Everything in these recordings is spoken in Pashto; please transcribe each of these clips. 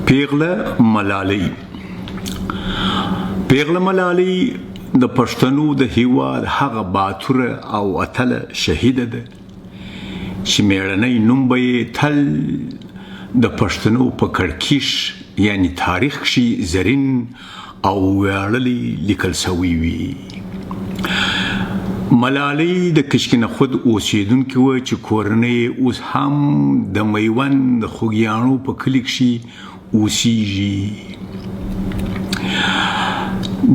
پیغله ملاله پیغله ملاله د پښتنو د هیواد هغه باتوره او اتله شهیده ده چې میړنی نوم به یې تل د پښتنو په کړکیش یعنی تاریخ کښې زرین او ویاړلی لیکل سوی وي. ملالۍ د کشکین خود اوسیدونکې وه چې کورنۍ اوس هم د میوند د خوږیاڼو په کلي کښې اوسیږي.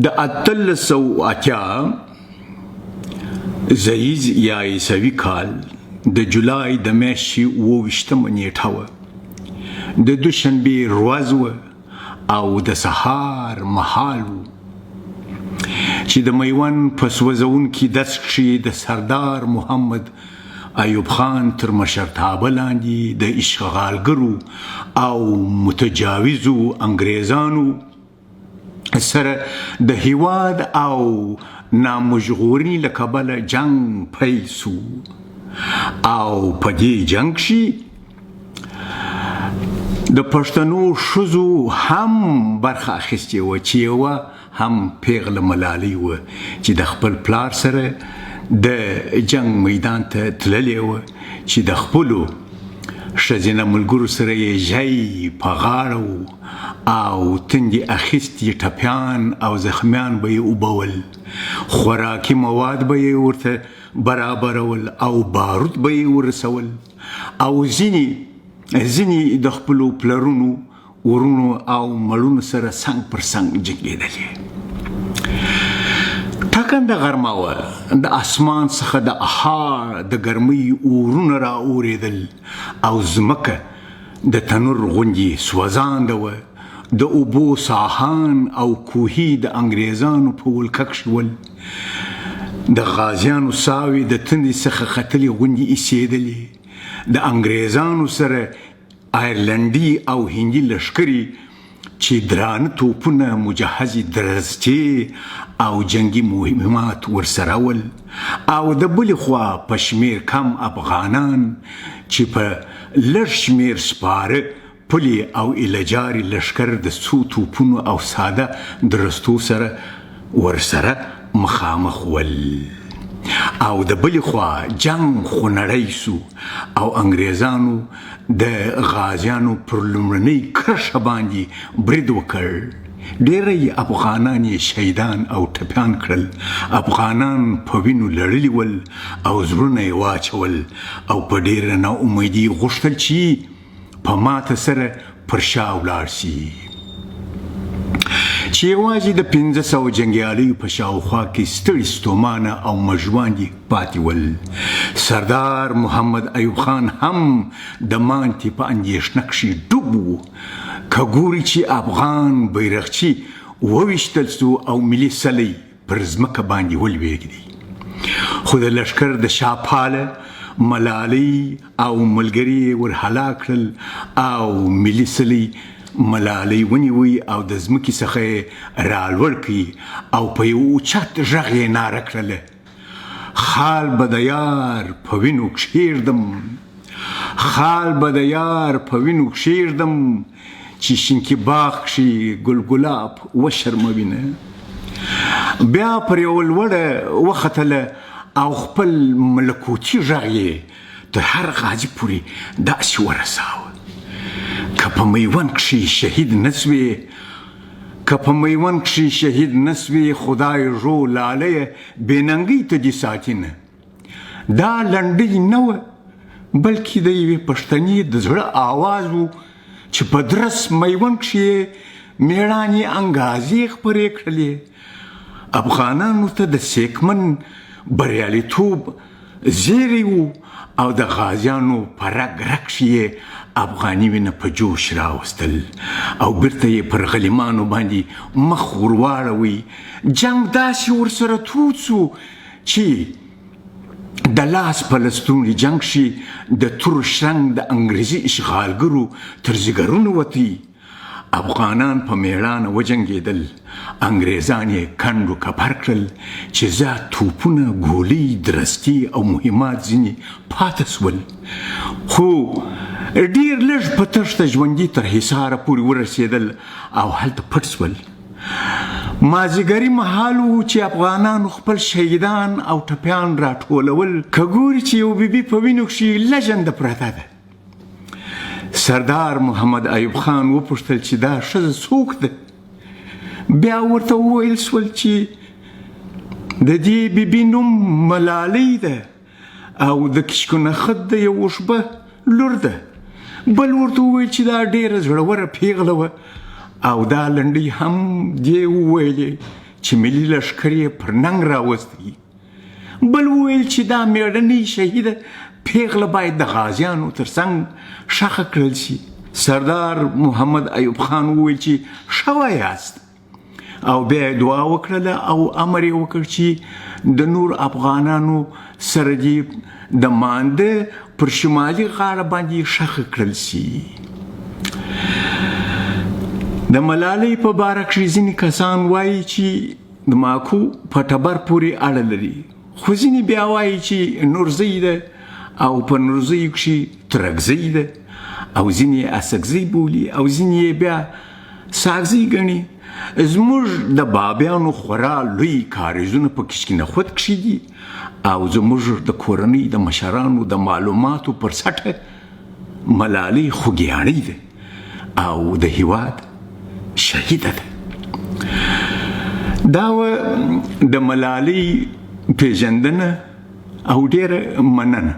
د 1880 زیز یا عیسوي کال د جولای د میاشتې 28 نیټه وه. د دوشنبې ورځ وه او د سهار مهال و چې د میوند په سوځونکي دښت کښې د سردار محمد ایوب خان تر مشرتابه لاندې د اشغالګرو او متجاوزو انګریزانو سره د هیواد او نامژغورنې له کبله جنګ پیل سو او په دې جنګ کښې د پښتنو ښځو هم برخه اخیستې وه چې یوه هم پیغله ملالۍ وه چې د خپل پلار سره د جنګ میدان ته تللې وه چې د خپلو ښځینه ملګرو سره یې ژی په غاړه و او تندې اخیستي ټپیان او زخمیان به یې اوبول، خوراکي مواد به یې ورته برابرول او بارود به یې ورسول او ځینې د خپلو پلرونو ورونو او مړونو سره څنګ پر څنګ جنګېدلې. ټاکنده غرمه وه، د اسمان څخه د اهار د ګرمۍ اورونه را اورېدل او ځمکه د تنور غوندې سوځانده وه. د اوبو ساحان او کوهي د انګریزانو په ولکه کښې ول. د غازیانو ساوې د تندې څخه ختلې غوندې ایسېدلې. د انګریزانو سره آیرلنډي او هندي لښکرې چې درانه توپونه، مجهزې درزچې او جنګي مهمات ورسره ول، او د بلې خوا په شمېر کم افغانان چې په لږ شمېر سپاره پلي او ایلهجاري لښکر د څو توپونو او ساده درستو سره ورسره مخامخ ول. او د بلې خوا جنګ خونړی سو او انګریزانو د غازیانو پر لومړنۍ کرښه باندې برید وکړ. ډېری افغانان یې شهیدان او ټپیان کړل. افغانان په وینو لړلي ول او زړونه یې واچول او په ډېره ناامیدي غوښتل چې په ماته سره پر شا ولاړ سي، چې یوازې د 500 جنګیالیو په شاوخوا کې ستړي ستومانه او مژواندي پاتې ول. سردار محمد ایوب خان هم د ماتې په اندېښنه کښې ډوب و. که ګوري چې افغان بیرغچي وویشتل سو او ملي سلی پر ځمکه باندې ولوېږدي، خو د لښکر د شاپاله ملالۍ او ملګري ور هلاک کړل او ملي سلی ملالۍ ونیوی او د ځمکې څخه یې رالوړ کړي او په یو اوچت غږ یې ناره کړله: خال به د یار په وینو کښېږدم، خال به د یار په وینو کښېږدم، چې شینکي باغ کښې ګل ګلاب وشرموینه. بیا پر یوه لوړه وختله او خپل ملکوتي غږ یې تر هر غازي پورې داسې ورساوه: که په میوند کښې شهید نسوې، که په میوند کښې شهید نسوې، خدای ژو لالیه بېننګۍ ته دې ساتینه. دا لنډۍ نه وه بلکې د یوې پښتنې د زړه آواز و چې په درس میوند کښې مېړانې انګازې خپرې کړلې. افغانانو ته د سیکمن بریالیتوب زیری و او د غازیانو په رګ رګ کښې افغاني وینه په جوش راوستل او بیرته یې پر غلیمانو باندې مخ ورواړوي. جنګ داسې ورسره تود سو چې د لاس په لستوڼي جنګ کښې د تور شرنګ د انګریزي اشغالګرو تر ځګرونو وتي. افغانان په میړانه وجنګېدل، انګریزان یې کنډ و کپر کړل چې زیات توپونه، ګولۍ، درستي او مهمات ځینې پاته سول. خو ډېر لږ په تښته ژوندي تر حصاره پورې ورسېدل او هلته پټ شول. مازدیګري مهال و چې افغانانو خپل شهیدان او ټپیان راټولول. که ګوري چې یو بیبي په وینو کښې لژنده پرته ده. سردار محمد ایوب خان وپوښتل چې دا ښځه څوک ده؟ بیا ورته وویل شول چې د دې بیبي نوم ملالۍ ده او د کشکونخت د یو وشبه لور ده. بل ورته وویل چې دا ډېره زړوره پیغله وه او دا لنډۍ هم دې وویلې چې ملي لښکر یې پر ننګ راوستی. بل وویل چې دا مېړنۍ شهیده پیغله باید د غازیانو تر څنګ ښخه کړل شي. سردار محمد ایوب خان وویل چې ښه وایاست او بیا یې دعا وکړله او امر یې وکړ چې د نور افغانانو سره دې د مانده پر شمالي غاړه باندې ښخه کړل شي. د ملالۍ په باره کښې ځینې کسان وایي چې د ماکو په ټبر پورې اړه لري، خو ځینې بیا وایي چې نورزۍ ده او په نورزیو کښې ترکزۍ ده او ځینې یې اسکزۍ بولي او ځینې یې بیا ساکزۍ ګڼي. زموږ د بابیانو خورا لوی کاریزونه په کشکینخوت کښې دي او زموږ د کورنۍ د مشرانو د معلوماتو پر سطحه ملالۍ خوږیاڼۍ ده او د هېواد شهیده ده. دا وه د ملالۍ پېژندنه او ډېره مننه.